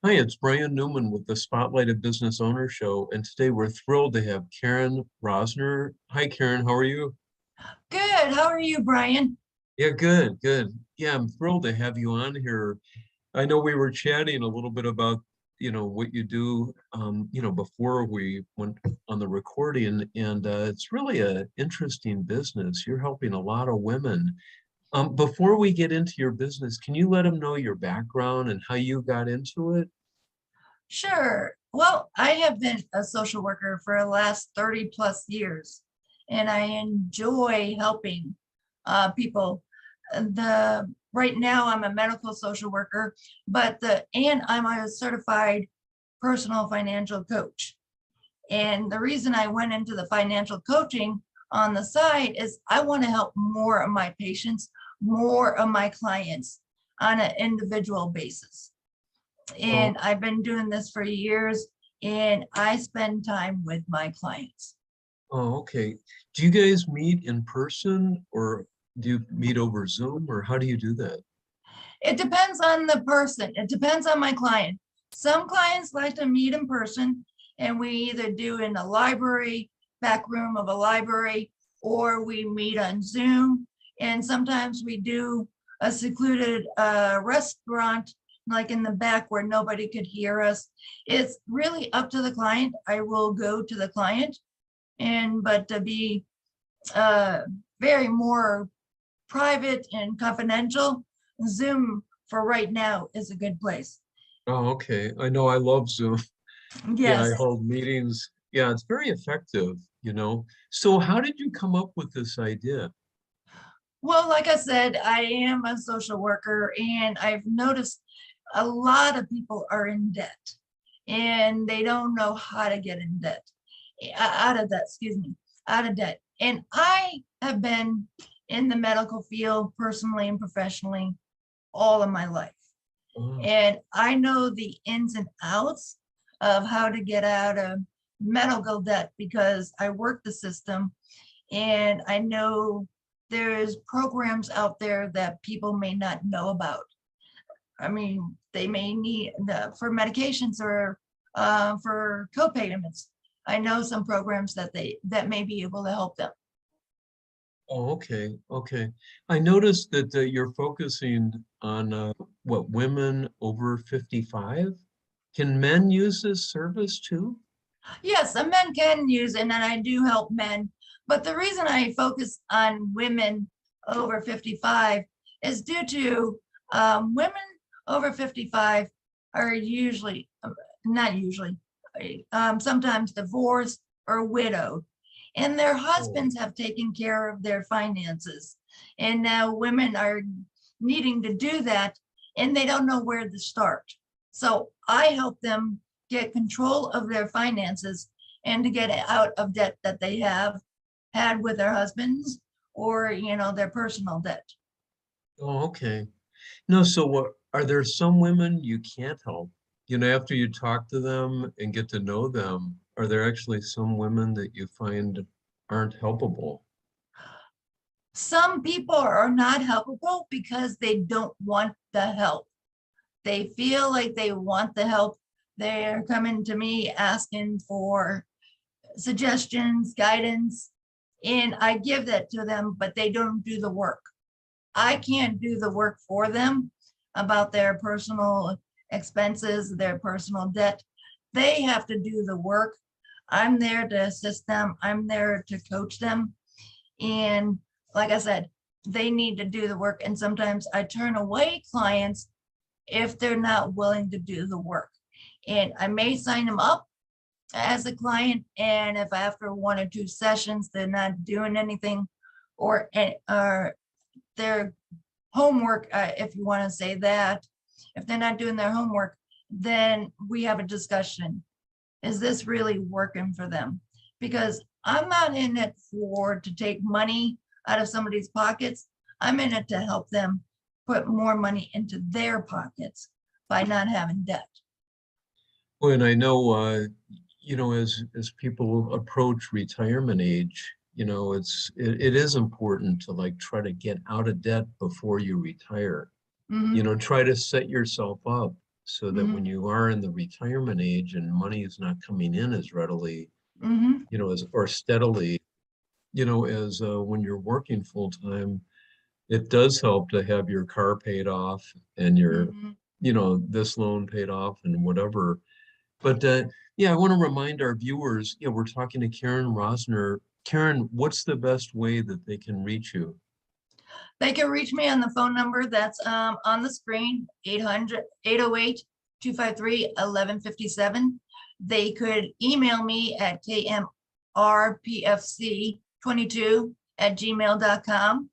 Hi, it's Brian Newman with the Spotlighted Business Owner Show, and today we're thrilled to have Karen Rosner. Hi, Karen, how are you? Good. How are you, Brian? Yeah, good, good. Yeah, I'm thrilled to have you on here. I know we were chatting a little bit about, what you do, before we went on the recording, and it's really a interesting business. You're helping a lot of women. Before we get into your business, can you let them know your background and how you got into it? Sure. Well, I have been a social worker for the last 30 plus years, and I enjoy helping people. The right now I'm a medical social worker, but I'm a certified personal financial coach. And the reason I went into the financial coaching on the side is I want to help more of my patients, more of my clients on an individual basis. Oh, And I've been doing this for years, and I spend time with my clients. oh, okay. Do you guys meet in person or do you meet over Zoom or how do you do that? It depends on the person. It depends on my client. Some clients like to meet in person, and we either do in the library, back room of a library, or we meet on Zoom. And sometimes we do a secluded restaurant, like in the back where nobody could hear us. It's really up to the client. I will go to the client, and but to be uh, very more private and confidential, Zoom for right now is a good place. Oh, okay. I know I love Zoom. Yeah, I Yes. hold meetings. Yeah, it's very effective. So how did you come up with this idea? Well, like I said, I am a social worker, and I've noticed a lot of people are in debt and they don't know how to get in debt, out of debt, excuse me, out of debt. And I have been in the medical field personally and professionally all of my life. Oh, And I know the ins and outs of how to get out of medical debt because I work the system, and I know there's programs out there that people may not know about. I mean, they may need for medications or for co-payments. I know some programs that may be able to help them. oh, okay, okay. I noticed that you're focusing on what women over 55. Can men use this service too? Yes, and men can use it, and I do help men. But the reason I focus on women over 55 is due to women over 55 are usually, not usually, sometimes divorced or widowed, and their Oh, husbands have taken care of their finances. And now women are needing to do that, and they don't know where to start. So I help them get control of their finances and to get out of debt that they have had with their husbands, or their personal debt. oh, okay. No, so what are there some women you can't help? After you talk to them and get to know them, are there actually some women that you find aren't helpable? Some people are not helpable because they don't want the help. They feel like they want the help. They're coming to me asking for suggestions, guidance, and I give that to them, but they don't do the work. I can't do the work for them about their personal expenses, their personal debt. They have to do the work. I'm there to assist them. I'm there to coach them. And like I said, they need to do the work. And sometimes I turn away clients if they're not willing to do the work. And I may sign them up as a client, and if after one or two sessions they're not doing anything, or their homework, if you want to say that, if they're not doing their homework, then we have a discussion. Is this really working for them? Because I'm not in it for to take money out of somebody's pockets. I'm in it to help them put more money into their pockets by not having debt. Well, and I know, as people approach retirement age, it is important to like try to get out of debt before you retire. Mhm. Try to set yourself up so that when Mhm. you are in the retirement age and money is not coming in as readily, Mhm. as or steadily, as when you're working full time, it does help to have your car paid off and your, Mhm. this loan paid off and whatever. But yeah, I want to remind our viewers, we're talking to Karen Rosner. Karen, what's the best way that they can reach you? They can reach me on the phone number that's on the screen, 800-808-253-1157. They could email me at kmrpfc22@gmail.com,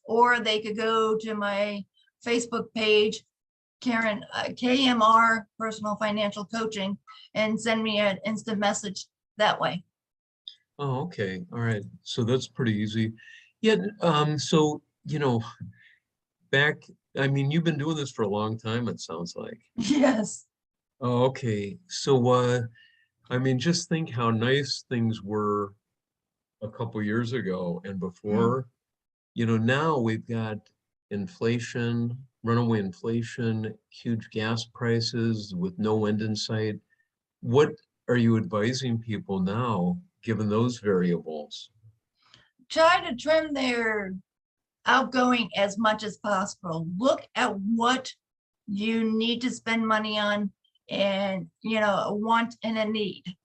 or they could go to my Facebook page, Karen, KMR Personal Financial Coaching, and send me an instant message that way. Oh, okay. All right. So that's pretty easy. Yeah. So, back, I mean, you've been doing this for a long time, it sounds like. Yes. Oh, okay. So, I mean, just think how nice things were a couple years ago and Mm. before. Now we've got inflation, runaway inflation, huge gas prices with no end in sight. What are you advising people now, given those variables? Try to trim their outgoing as much as possible. Look at what you need to spend money on, and a want and a need.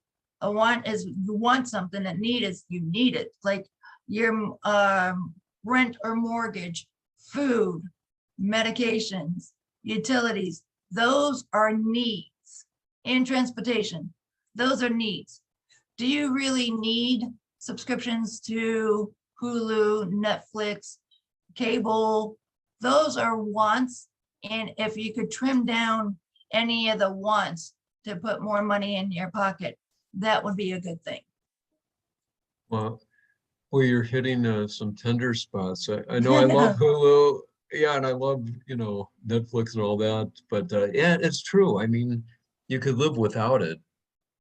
A want is you want something, a need is you need it, like your rent or mortgage, food, medications, utilities. Those are needs. And transportation, those are needs. Do you really need subscriptions to Hulu, Netflix, cable? Those are wants. And if you could trim down any of the wants to put more money in your pocket, that would be a good thing. Well, well, you're hitting some tender spots. I know I love Hulu, yeah, and I love, Netflix and all that, but yeah, it's true. I mean, you could live without it,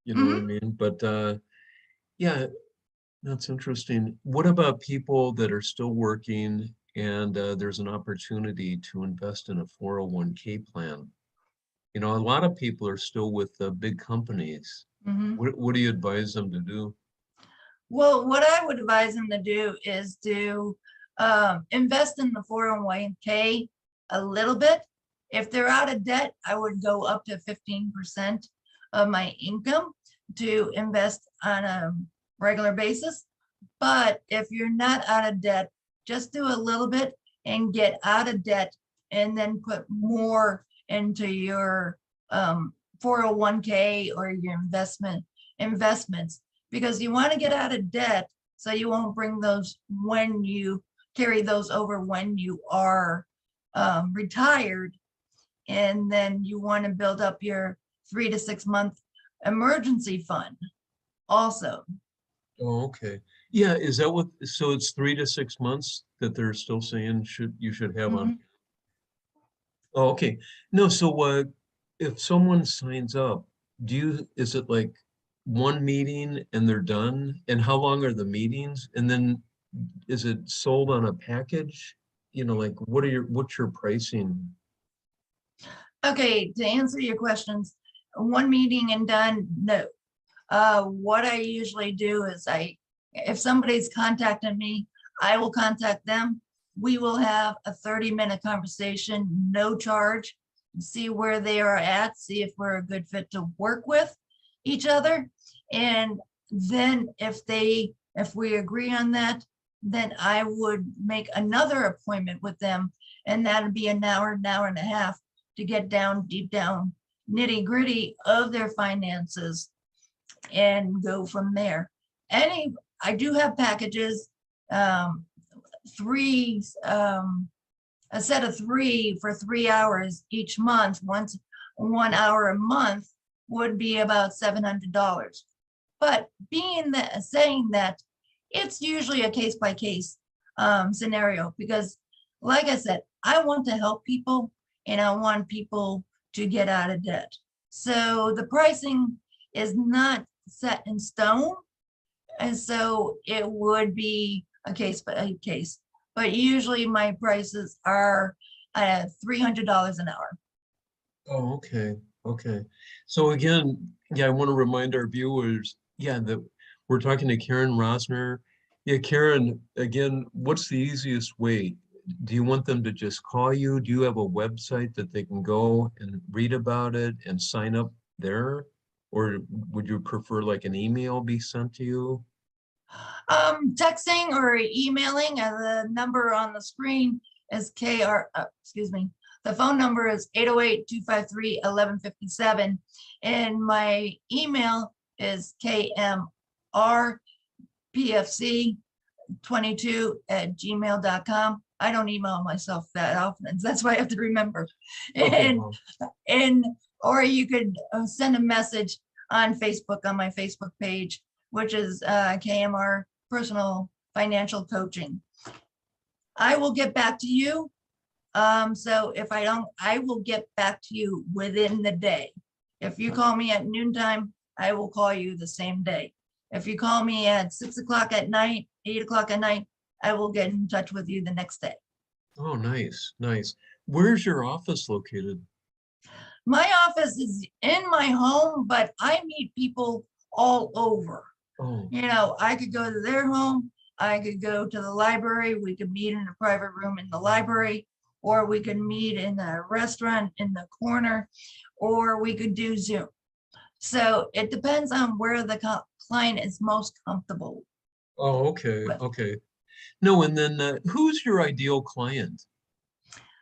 you know what I Mhm. mean? But yeah, that's interesting. What about people that are still working and there's an opportunity to invest in a 401k plan? A lot of people are still with the big companies. Mhm. What do you advise them to do? Well, what I would advise them to do is to invest in the 401k a little bit. If they're out of debt, I would go up to 15% of my income to invest on a regular basis. But if you're not out of debt, just do a little bit and get out of debt, and then put more into your 401k or your investments, because you want to get out of debt so you won't bring those when you carry those over when you are retired. And then you want to build up your 3 to 6 month emergency fund also. Oh, okay. Yeah, is that what, so it's 3 to 6 months that they're still saying you should have on? Mhm. Oh, okay. No, so if someone signs up, is it like one meeting and they're done? And how long are the meetings? And then is it sold on a package? Like what's your pricing? Okay, to answer your questions, one meeting and done, no. What I usually do is if somebody's contacting me, I will contact them. We will have a 30-minute conversation, no charge, see where they are at, see if we're a good fit to work with each other. And then if we agree on that, then I would make another appointment with them, and that'd be an hour and a half to get down deep down nitty gritty of their finances and go from there. I do have packages, um, three, a set of three for 3 hours each month. Once 1 hour a month would be about $700. But saying that, it's usually a case by case scenario, because like I said, I want to help people and I want people to get out of debt. So the pricing is not set in stone. And so it would be a case by case. But usually my prices are $300 an hour. Oh, okay, okay. So again, yeah, I want to remind our viewers, yeah, that we're talking to Karen Rosner. Yeah, Karen, again, what's the easiest way? Do you want them to just call you? Do you have a website that they can go and read about it and sign up there? Or would you prefer like an email be sent to you? Texting or emailing, the number on the screen is excuse me, the phone number is 808-253-1157. And my email is kmrpfc22@gmail.com. I don't email myself that often. That's why I have to remember. Okay, And, well, and, or you could send a message on Facebook, on my Facebook page, which is KMR Personal Financial Coaching. I will get back to you. So if I don't, I will get back to you within the day. If you call me at noontime, I will call you the same day. If you call me at 6 o'clock at night, 8 o'clock at night, I will get in touch with you the next day. oh, nice, nice. Where's your office located? My office is in my home, but I meet people all over. Oh, You know, I could go to their home, I could go to the library, we could meet in a private room in the library, or we could meet in a restaurant in the corner, or we could do Zoom. So it depends on where the client is most comfortable oh, okay, with. okay. No, and then who's your ideal client?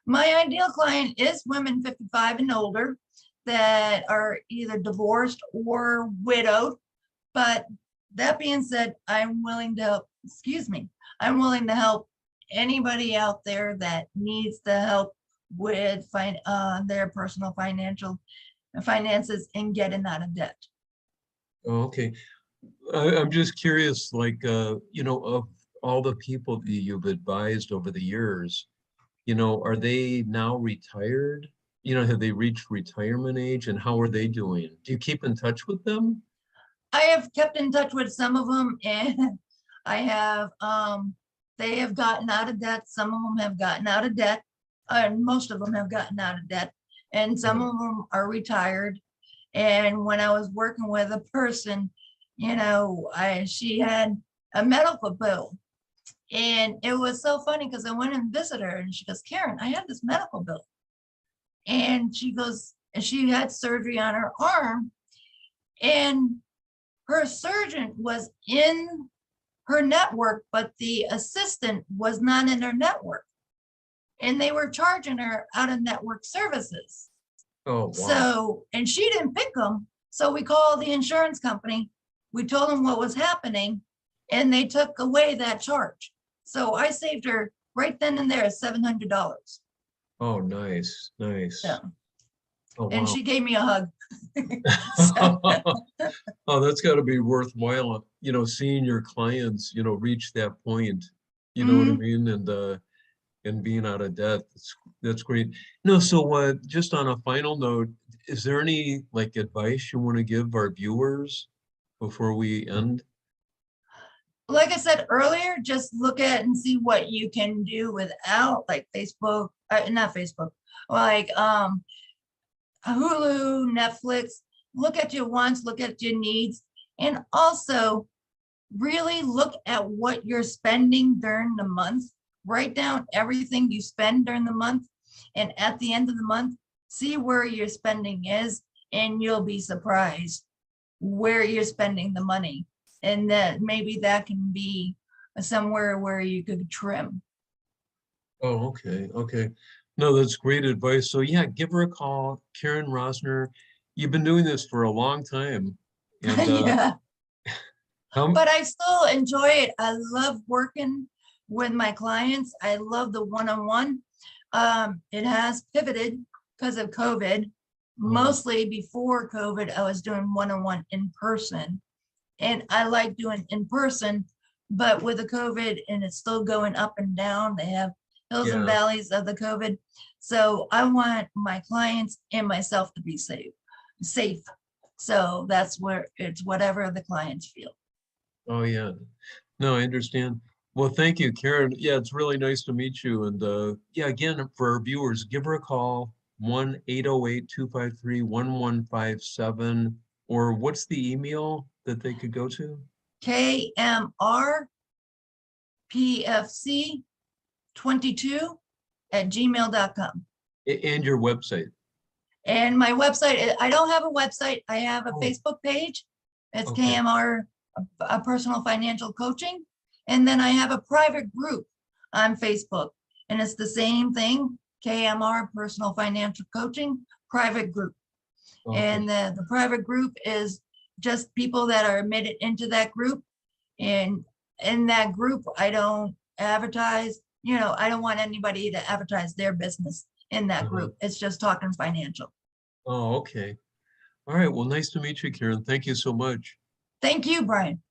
My ideal client is women 55 and older that are either divorced or widowed. But that being said, I'm willing to help, excuse me, I'm willing to help anybody out there that needs the help with their personal finances and getting out of debt. Oh, okay. I'm just curious, like, of all the people that you've advised over the years, are they now retired? Have they reached retirement age and how are they doing? Do you keep in touch with them? I have kept in touch with some of them and I have, they have gotten out of debt. Some of them have gotten out of debt. And most of them have gotten out of debt and some Oh, of them are retired. And when I was working with a person, she had a medical bill. And it was so funny because I went and visited her and she goes, Karen, I have this medical bill. And she goes, and she had surgery on her arm. And her surgeon was in her network, but the assistant was not in her network. And they were charging her out of network services. oh, wow. So, and she didn't pick them. So we called the insurance company. We told them what was happening and they took away that charge. So I saved her right then and there $700. Oh, nice, So, nice. Oh, and wow. she gave me a hug. So, Oh, that's got to be worthwhile, seeing your clients, reach that point, you know what I mhm. mean? And being out of debt. That's great. No, so just on a final note, is there any like advice you want to give our viewers before we end? Like I said earlier, just look at and see what you can do without like Facebook, not Facebook, like Hulu, Netflix. Look at your wants, look at your needs, and also really look at what you're spending during the month. Write down everything you spend during the month, and at the end of the month, see where your spending is, and you'll be surprised where you're spending the money. And that maybe that can be somewhere where you could trim. Oh, okay, okay. No, that's great advice. So yeah, give her a call, Karen Rosner. You've been doing this for a long time. And Yeah, how, but I still enjoy it. I love working with my clients. I love the one-on-one. It has pivoted because of COVID. oh, Mostly before COVID, I was doing one-on-one in person. And I like doing in person, but with the COVID and it's still going up and down, they have hills and yeah. valleys of the COVID. So I want my clients and myself to be safe. So that's where it's whatever the clients feel. Oh, yeah. No, I understand. Well, thank you, Karen. Yeah, it's really nice to meet you. And yeah, again, for our viewers, give her a call. 1-808-253-1157, or what's the email that they could go to? KMRPFC22@gmail.com. And your website. And my website, I don't have a website. I have a Oh. Facebook page. It's Okay. KMR, a personal financial coaching. And then I have a private group on Facebook, and it's the same thing, KMR Personal Financial Coaching Private Group. Okay. And the private group is just people that are admitted into that group. And in that group, I don't advertise, I don't want anybody to advertise their business in that Uh-huh. group. It's just talking financial. Oh, okay. All right. Well, nice to meet you, Karen. Thank you so much. Thank you, Brian.